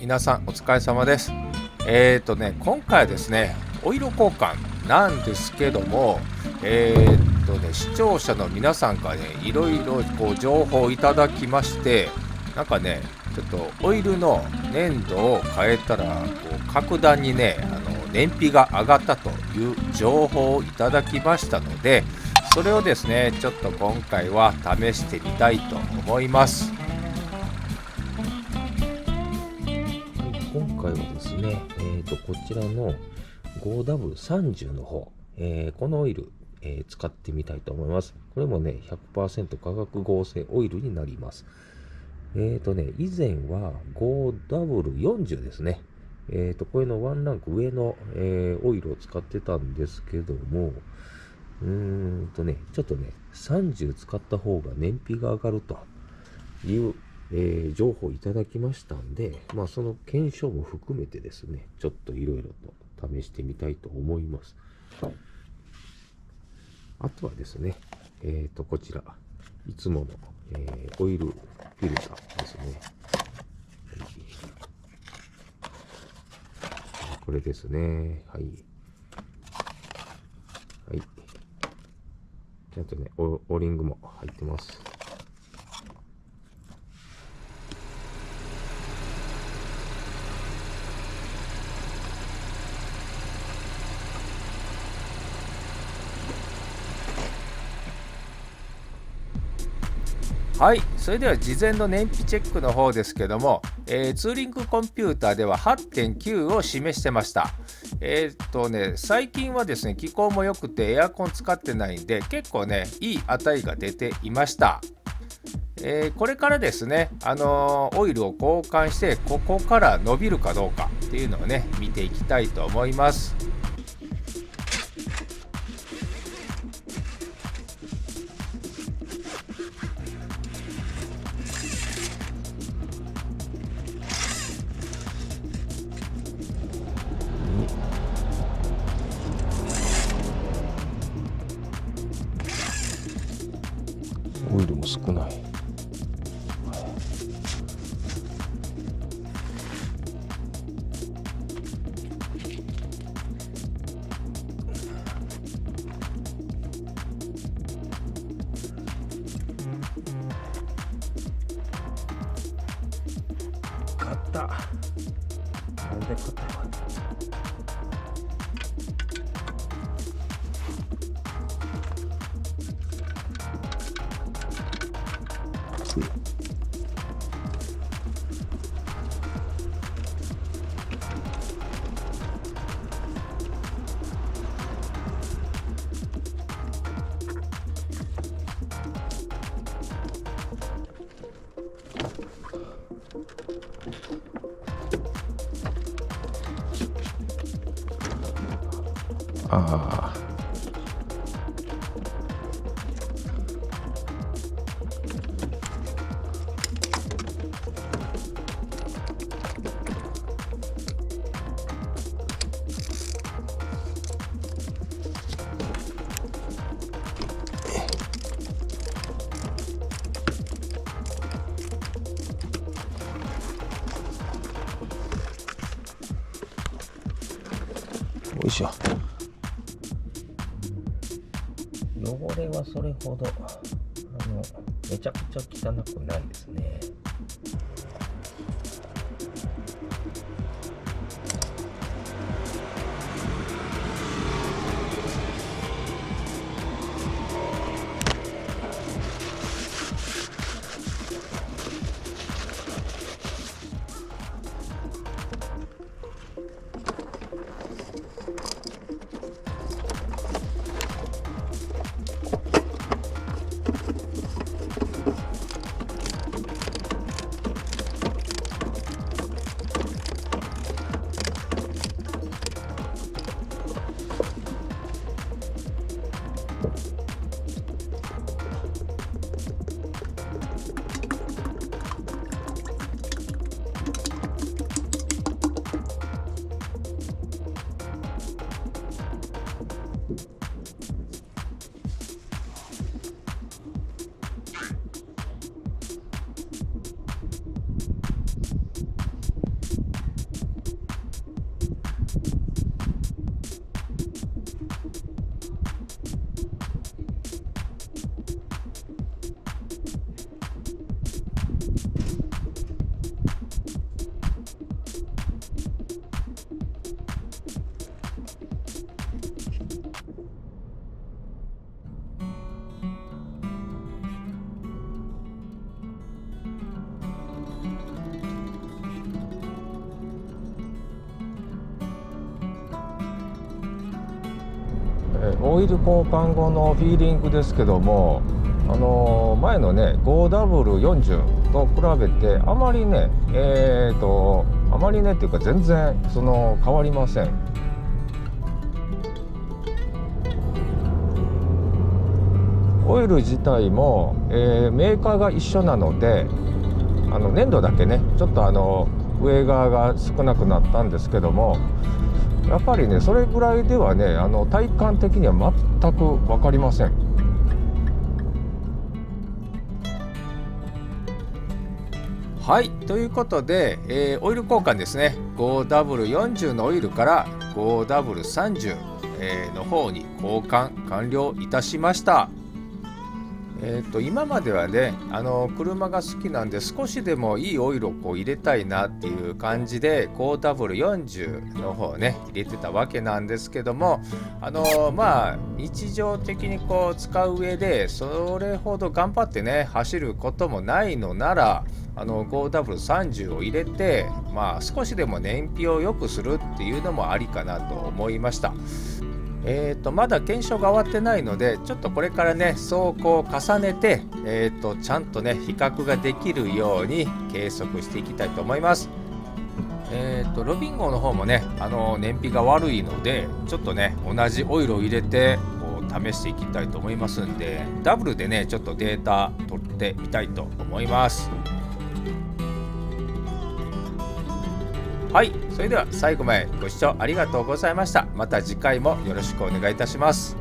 皆さんお疲れ様です。今回はですね、オイル交換なんですけども、視聴者の皆さんからね、いろいろ情報をいただきまして、なんかね、ちょっとオイルの粘度を変えたら、格段にね、燃費が上がったという情報をいただきましたので、それをですね、ちょっと今回は試してみたいと思います。今回はですね、こちらの 5W30 の方、このオイル、使ってみたいと思います。これもね、100% 化学合成オイルになります。以前は 5W40 ですね。これのワンランク上の、オイルを使ってたんですけども、ちょっとね、30使った方が燃費が上がるという情報をいただきましたんで、その検証も含めてですね、ちょっといろいろと試してみたいと思います。あとはですね、こちら、いつもの、オイルフィルターですね。これですね。はい。はい。ちゃんとね、オリングも入ってます。はい、それでは事前の燃費チェックの方ですけども、ツーリングコンピューターでは 8.9 を示してました。最近はですね、気候も良くてエアコン使ってないんで、結構ね、いい値が出ていました。これからですね、オイルを交換して、ここから伸びるかどうかっていうのをね、見ていきたいと思います。オイルも少ない。買った。なんで買ったの？ああ。よいしょ。汚れはそれほどめちゃくちゃ汚くないですね。オイル交換後のフィーリングですけども、前のね 5W40 と比べてあまりねあまりねっていうか全然変わりません。オイル自体も、メーカーが一緒なので粘度だけねちょっと上側が少なくなったんですけども、やっぱりねそれぐらいではね体感的には全く分かりません。はい、ということで、オイル交換ですね 5W40 のオイルから 5W30、の方に交換完了いたしました。今まではね車が好きなんで少しでもいいオイルを入れたいなっていう感じで 5W40 の方をね入れてたわけなんですけども、日常的に使う上でそれほど頑張ってね走ることもないのなら5W30 を入れて、少しでも燃費を良くするっていうのもありかなと思いました。まだ検証が終わってないのでちょっとこれからね走行を重ねて、ちゃんとね比較ができるように計測していきたいと思います。ロビン号の方もね燃費が悪いのでちょっとね同じオイルを入れて試していきたいと思いますんで、ダブルでねちょっとデータ取ってみたいと思います。はい、それでは最後までご視聴ありがとうございました。また次回もよろしくお願いいたします。